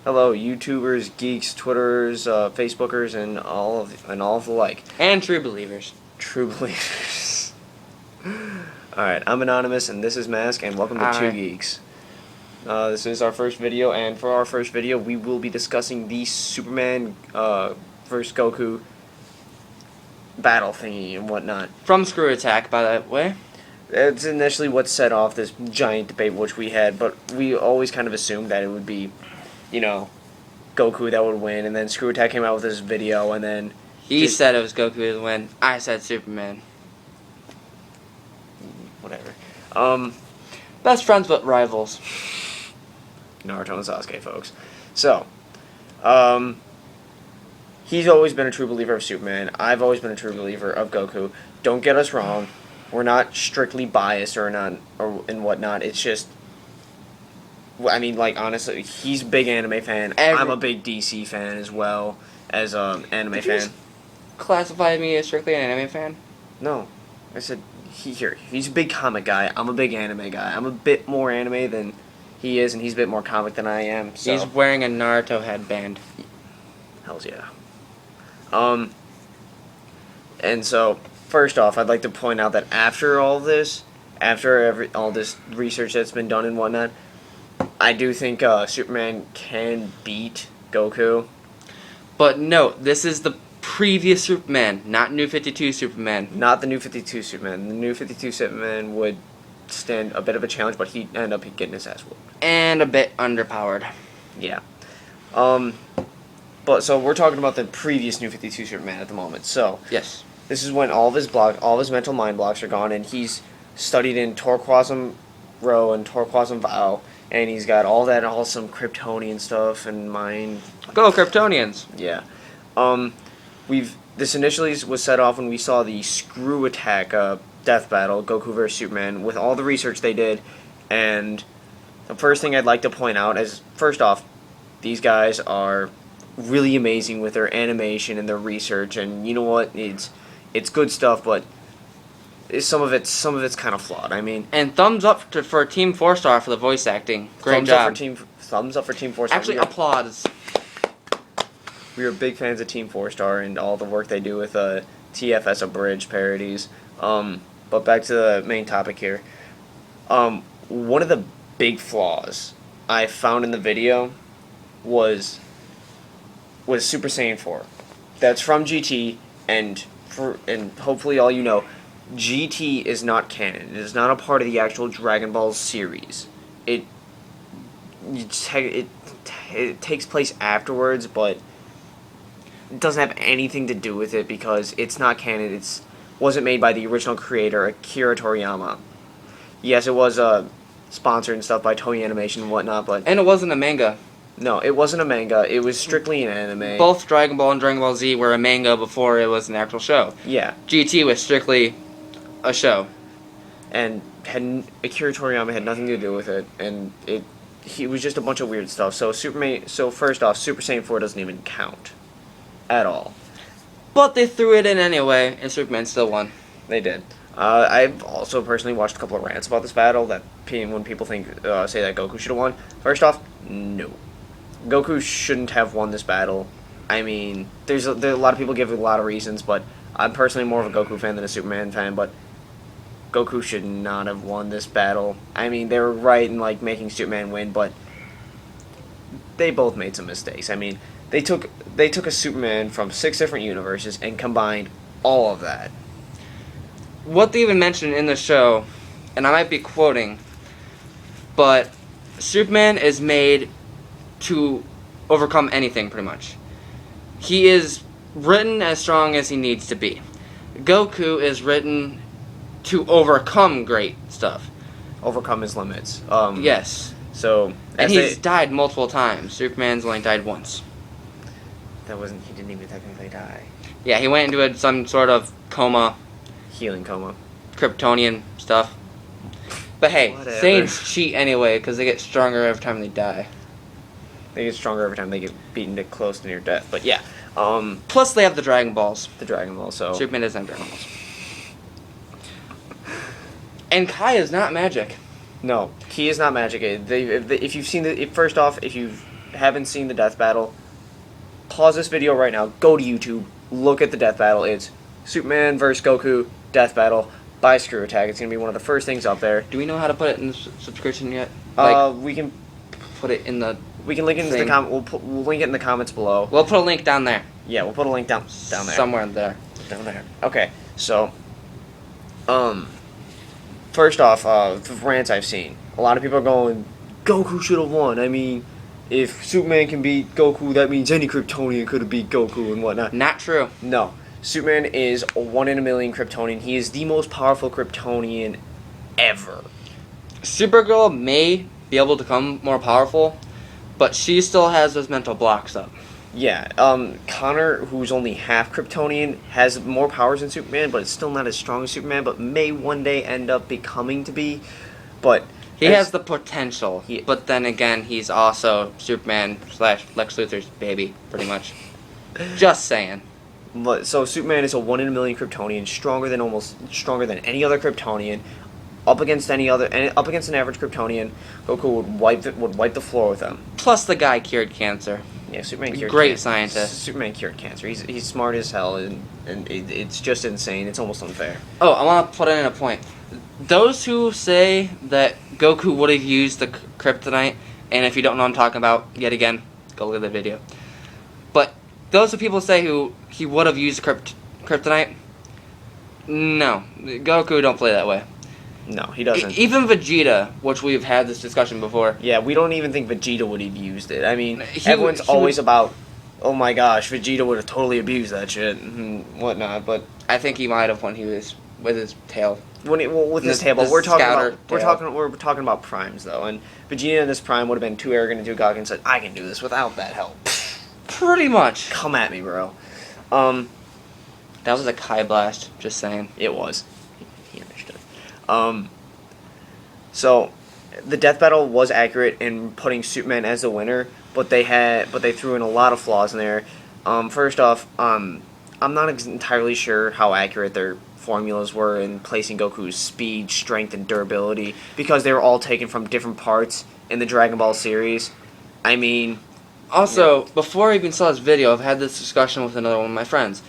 Hello, YouTubers, geeks, Twitters, Facebookers, and all of the like. And true believers. True believers. Alright, I'm Anonymous, and this is Mask, and welcome to Two Geeks. This is our first video, and for our first video, we will be discussing the Superman versus Goku battle thingy and whatnot. From ScrewAttack, by the way. It's initially what set off this giant debate which we had, but we always kind of assumed that it would be, you know, Goku that would win, and then ScrewAttack came out with this video, and then... He said it was Goku to win. I said Superman. Whatever. Best friends but rivals. Naruto and Sasuke, folks. So, he's always been a true believer of Superman. I've always been a true believer of Goku. Don't get us wrong. We're not strictly biased or whatnot. It's just, I mean, like, honestly, he's a big anime fan. I'm a big DC fan as well as anime fan. Classify me as strictly an anime fan? No, I said he's a big comic guy. I'm a big anime guy. I'm a bit more anime than he is, and he's a bit more comic than I am. So. He's wearing a Naruto headband. Hells yeah. And so, first off, I'd like to point out that after all this, all this research that's been done and whatnot, I do think Superman can beat Goku. But note, this is the previous Superman, not New 52 Superman. Not the New 52 Superman. The New 52 Superman would stand a bit of a challenge, but he'd end up getting his ass whooped. And a bit underpowered. Yeah. But so we're talking about the previous New 52 Superman at the moment. So yes, this is when all of his mental mind blocks are gone, and he's studied in Torquasum Row and Torquasum Vow, and he's got all that awesome Kryptonian stuff and mind. Go Kryptonians! Yeah. This initially was set off when we saw the ScrewAttack death battle, Goku vs. Superman, with all the research they did, and the first thing I'd like to point out is, first off, these guys are really amazing with their animation and their research, and you know what, it's good stuff, but some of it's kind of flawed. I mean, and thumbs up for Team 4-Star for the voice acting. Great job. Thumbs up for Team 4-Star. Actually, applause. We are big fans of Team 4-Star and all the work they do with TFS Abridged parodies. But back to the main topic here. One of the big flaws I found in the video was Super Saiyan 4. That's from GT, and hopefully all you know, GT is not canon. It is not a part of the actual Dragon Ball series. It takes place afterwards, but it doesn't have anything to do with it because it's not canon. It wasn't made by the original creator, Akira Toriyama. Yes, it was sponsored and stuff by Toei Animation and whatnot, but... And it wasn't a manga. No, it wasn't a manga. It was strictly an anime. Both Dragon Ball and Dragon Ball Z were a manga before it was an actual show. Yeah. GT was strictly a show. And Akira Toriyama had nothing to do with it, and it was just a bunch of weird stuff. So first off, Super Saiyan 4 doesn't even count. At all. But they threw it in anyway, and Superman still won. They did. I've also personally watched a couple of rants about this battle that when people say that Goku should have won. First off, no. Goku shouldn't have won this battle. I mean, there's a lot of people give a lot of reasons, but I'm personally more of a Goku fan than a Superman fan, but Goku should not have won this battle. I mean, they were right in making Superman win, but they both made some mistakes. I mean, They took a Superman from 6 different universes and combined all of that. What they even mentioned in the show, and I might be quoting, but Superman is made to overcome anything, pretty much. He is written as strong as he needs to be. Goku is written to overcome great stuff. Overcome his limits. Yes. So, and he's died multiple times. Superman's only died once. He didn't even technically die. Yeah, he went into some sort of coma. Healing coma. Kryptonian stuff. But hey, Whatever. Saiyans cheat anyway, because they get stronger every time they die. They get stronger every time they get beaten to close to near death, but yeah. Plus they have the Dragon Balls. The Dragon Ball, so... Superman doesn't have Dragon Balls. And Kai is not magic. No, Ki is not magic. If you've seen first off, if you've haven't seen the death battle, pause this video right now, go to YouTube, look at the death battle. It's Superman vs. Goku death battle by ScrewAttack. It's gonna be one of the first things up there. Do we know how to put it in the subscription yet? We can put it in the. We can link it in the comment. We'll link it in the comments below. We'll put a link down there. Yeah, we'll put a link down there. Somewhere there. Down there. Okay, so, first off, the rants I've seen, a lot of people are going, Goku should have won. I mean, if Superman can beat Goku, that means any Kryptonian could have beat Goku and whatnot. Not true. No. Superman is a 1 in a million Kryptonian. He is the most powerful Kryptonian ever. Supergirl may be able to become more powerful, but she still has those mental blocks up. Yeah, Connor, who's only half Kryptonian, has more powers than Superman, but it's still not as strong as Superman, but may one day end up becoming to be. But he has the potential, but then again, he's also Superman / Lex Luthor's baby, pretty much. Just saying. But so Superman is a 1 in a million Kryptonian, stronger than any other Kryptonian. Up against an average Kryptonian, Goku would wipe the floor with him. Plus, the guy cured cancer. Yeah, Superman cured Great cancer. scientist. Superman cured cancer. He's smart as hell, and it's just insane. It's almost unfair. Oh, I want to put in a point. Those who say that Goku would have used the kryptonite, and if you don't know what I'm talking about, yet again, go look at the video. But those are people say who he would have used kryptonite. No, Goku don't play that way. No, he doesn't. Even Vegeta, which we've had this discussion before. Yeah, we don't even think Vegeta would have used it. I mean, everyone's always about, oh my gosh, Vegeta would have totally abused that shit and whatnot. But I think he might have when he was with his tail. With his tail, but we're talking about primes though, and Vegeta in his prime would have been too arrogant to do Goku and said, "I can do this without that help." Pretty much. Come at me, bro. That was a Kai blast. Just saying. It was. He understood. So the death battle was accurate in putting Superman as the winner, but they threw in a lot of flaws in there. First off, I'm not entirely sure how accurate their formulas were in placing Goku's speed, strength, and durability, because they were all taken from different parts in the Dragon Ball series. I mean... Also, before I even saw this video, I've had this discussion with another one of my friends.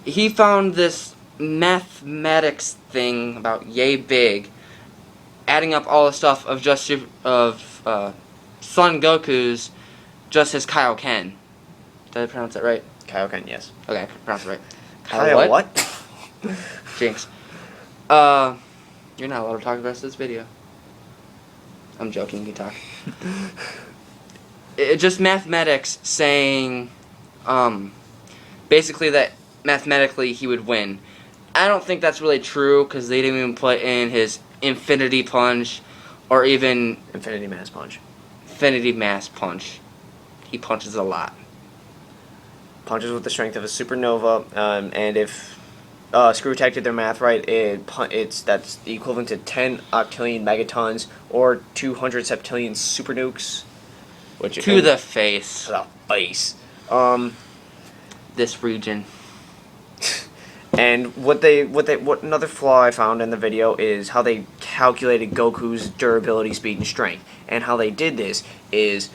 He found this mathematics thing about yay big, adding up all the stuff of Son Goku's, just his Kaioken. Did I pronounce that right? Kaioken, yes. Okay, I pronounced it right. Kaio what? Jinx. You're not allowed to talk the rest of this video. I'm joking, you can talk. Just mathematics saying, basically that mathematically he would win. I don't think that's really true, because they didn't even put in his infinity punch, or even... Infinity mass punch. Infinity mass punch. He punches a lot. Punches with the strength of a supernova, and if ScrewAttack did their math right, that's the equivalent to 10 octillion megatons, or 200 septillion super nukes. To the face. To the face. This region. And what another flaw I found in the video is how they calculated Goku's durability, speed, and strength. And how they did this is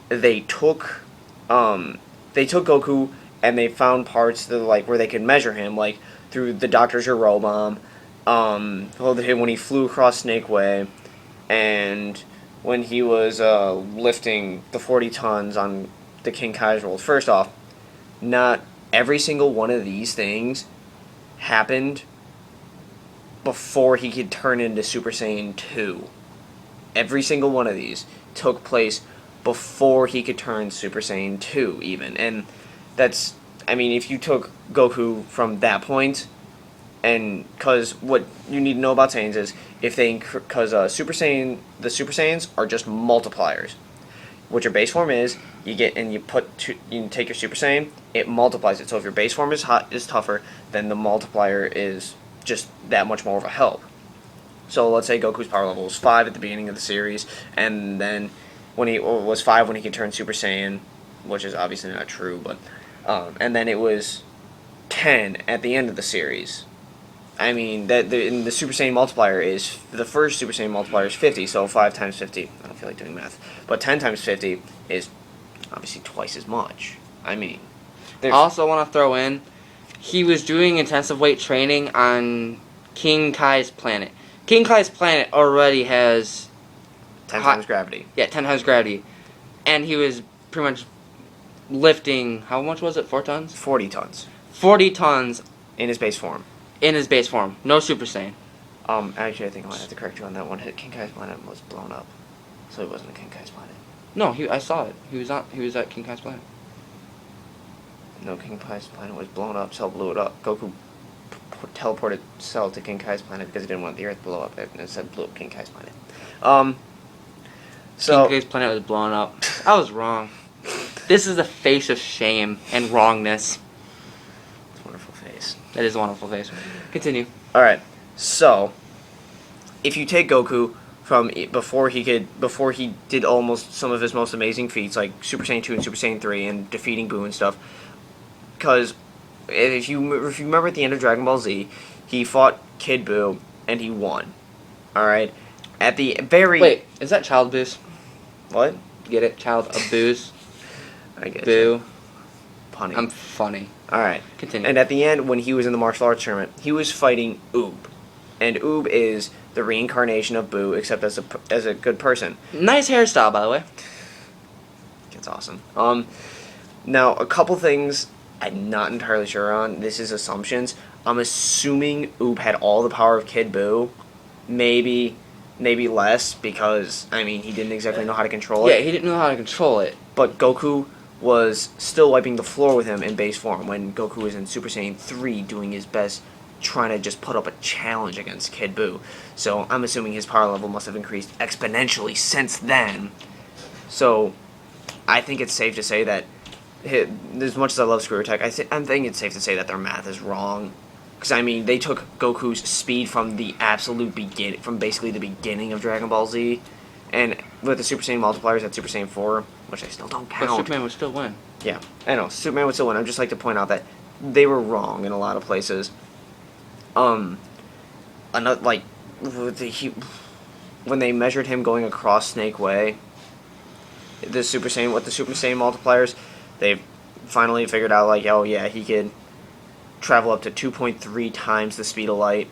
they took Goku and they found parts that, like, where they could measure him, like through the Dr. Gero bomb, when he flew across Snake Way, and when he was lifting the 40 tons on the King Kai's rolls. First off, not every single one of these things happened before he could turn into Super Saiyan 2. Every single one of these took place before he could turn Super Saiyan 2, even. And that's, I mean, if you took Goku from that point, and because what you need to know about Saiyans is, because the Super Saiyans are just multipliers. What your base form is, you take your Super Saiyan, it multiplies it. So if your base form is tougher, then the multiplier is just that much more of a help. So let's say Goku's power level was 5 at the beginning of the series, and then when he was 5 when he could turn Super Saiyan, which is obviously not true, but and then it was 10 at the end of the series. I mean, the Super Saiyan multiplier is, the first Super Saiyan multiplier is 50, so 5 times 50, I don't feel like doing math, but 10 times 50 is obviously twice as much. I mean, I also want to throw in, he was doing intensive weight training on King Kai's planet. King Kai's planet already has 10 times gravity. Yeah, 10 times gravity. And he was pretty much lifting, how much was it? 4 tons? 40 tons. 40 tons. In his base form. In his base form. No Super Saiyan. Actually, I think I might have to correct you on that one. King Kai's planet was blown up. So it wasn't a King Kai's planet. No, I saw it. He was at King Kai's planet. No, King Kai's planet was blown up. Cell blew it up. Goku teleported Cell to King Kai's planet because he didn't want the Earth to blow up. And instead blew up King Kai's planet. King Kai's planet was blown up. I was wrong. This is the face of shame and wrongness. It's a wonderful face. That is a wonderful face. Continue. Alright, so if you take Goku from before he did almost some of his most amazing feats like Super Saiyan 2 and Super Saiyan 3 and defeating Buu and stuff, because if you remember at the end of Dragon Ball Z, he fought Kid Buu and he won. Alright? At the very... Wait, is that Child Boost? What? Get it? Child Abuse? I get Boo. Punny. I'm funny. Alright. Continue. And at the end, when he was in the martial arts tournament, he was fighting Oob. And Oob is the reincarnation of Boo, except as a good person. Nice hairstyle, by the way. It's awesome. Now, a couple things I'm not entirely sure on. This is assumptions. I'm assuming Oob had all the power of Kid Buu. Maybe less, because, I mean, he didn't exactly know how to control it. Yeah, he didn't know how to control it. But Goku was still wiping the floor with him in base form when Goku was in Super Saiyan 3 doing his best, trying to just put up a challenge against Kid Buu. So I'm assuming his power level must have increased exponentially since then. So I think it's safe to say that, as much as I love ScrewAttack, I think it's safe to say that their math is wrong. Because, I mean, they took Goku's speed from the absolute beginning, from basically the beginning of Dragon Ball Z, and with the Super Saiyan multipliers at Super Saiyan 4, which I still don't count. But Superman would still win. Yeah, I know. Superman would still win. I'd just like to point out that they were wrong in a lot of places. Another, like, when they measured him going across Snake Way, with the Super Saiyan multipliers, they finally figured out, like, oh yeah, he could travel up to 2.3 times the speed of light.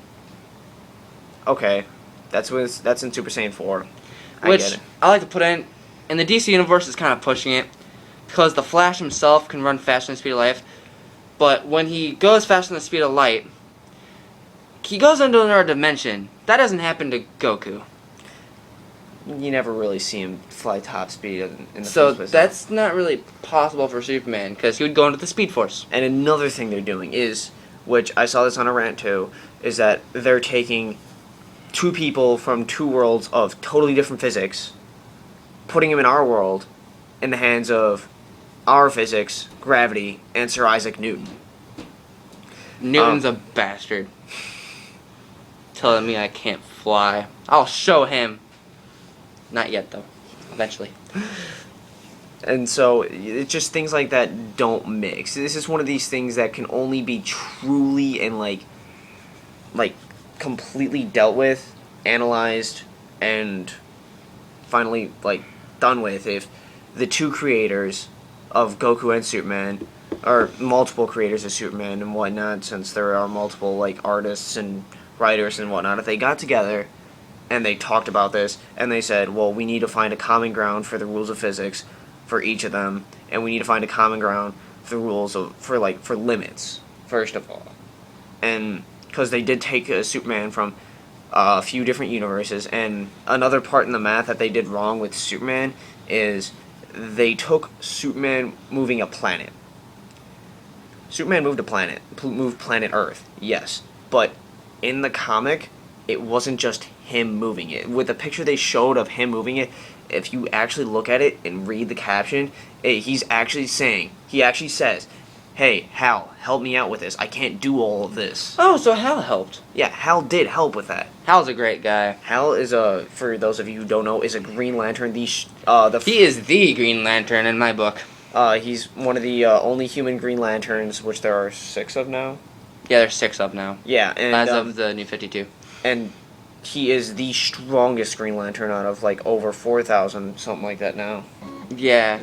Okay, that's in Super Saiyan 4. I get it. I like to put in the DC universe is kind of pushing it, because the Flash himself can run faster than the speed of light, but when he goes faster than the speed of light, he goes into another dimension. That doesn't happen to Goku. You never really see him fly top speed in the So first place. that's not really possible for Superman, because he would go into the Speed Force. And another thing they're doing is, which I saw this on a rant too, is that they're taking two people from two worlds of totally different physics, putting them in our world, in the hands of our physics, gravity, and Sir Isaac Newton. Newton's a bastard. Telling me I can't fly. I'll show him. Not yet, though. Eventually. And so, it's just things like that don't mix. This is one of these things that can only be truly and, like completely dealt with, analyzed, and finally, like, done with if the two creators of Goku and Superman, or multiple creators of Superman and whatnot, since there are multiple, like, artists and writers and whatnot, if they got together and they talked about this, and they said, well, we need to find a common ground for the rules of physics for each of them, and we need to find a common ground for the rules for limits, first of all. And because they did take Superman from a few different universes, and another part in the math that they did wrong with Superman is they took Superman moving a planet. Superman moved planet Earth, yes, but in the comic, it wasn't just him moving it. With the picture they showed of him moving it, if you actually look at it and read the caption, he actually says, hey, Hal, help me out with this. I can't do all of this. Oh, so Hal helped. Yeah, Hal did help with that. Hal's a great guy. Hal is for those of you who don't know, is a Green Lantern. He is the Green Lantern in my book. He's one of the only human Green Lanterns, which there are 6 of now. Yeah, there's 6 up now. Yeah, and as of the New 52. And he is the strongest Green Lantern out of like over 4,000, something like that now. Yeah.